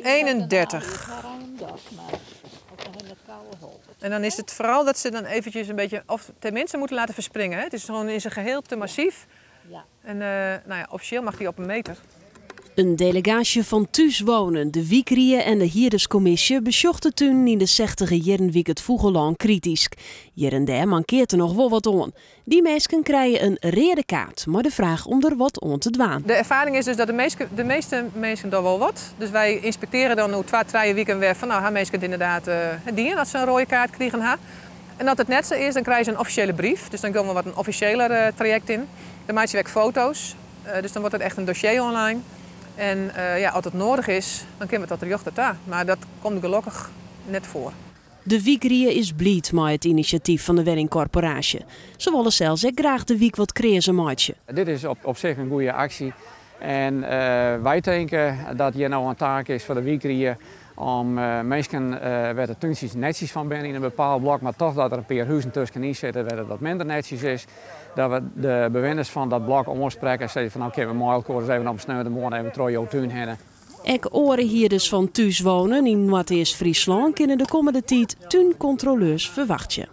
31. En dan is het vooral dat ze dan eventjes een beetje, of tenminste moeten laten verspringen. Hè? Het is gewoon in zijn geheel te massief. En nou ja, officieel mag die op een meter. Een delegatie van Thuis Wonen, de Wiekrieën en de Hierscommissie bezochten toen in de 60 jaren week het Voegeland kritisch. Hier en daar mankeert er nog wel wat aan. Die mensen krijgen een rode kaart, maar de vraag om er wat aan te dwaan. De ervaring is dus dat de meeste mensen doen wel wat. Dus wij inspecteren dan hoe 2-3 weken weer van nou, gaan mensen inderdaad dienen dat ze een rode kaart krijgen. En dat het net zo is, dan krijgen ze een officiële brief. Dus dan komen we wat een officiëler traject in. Dan maak je weg foto's, dus dan wordt het echt een dossier online. En ja, als het nodig is, dan kunnen we tot de jocht daar. Maar dat komt gelukkig net voor. De Wiekrieën is blij met het initiatief van de Wenningcorporatie. Ze willen zelfs graag de wiek wat creëren maatje. Dit is op zich een goede actie. En wij denken dat hier nou een taak is voor de Wiekrieën om mensen waar de tuintjes netjes van zijn in een bepaald blok, maar toch dat er een paar huizen tussenin zitten waar het wat minder netjes is. Dat we de bewoners van dat blok omspreken en zeggen van oké, we mogen eens even op een sneude morgen even terug jouw tuin hebben. Ek oren hier dus van Thuis Wonen in Noord-Eerst-Friesland kunnen de komende tijd tuincontroleurs verwachten.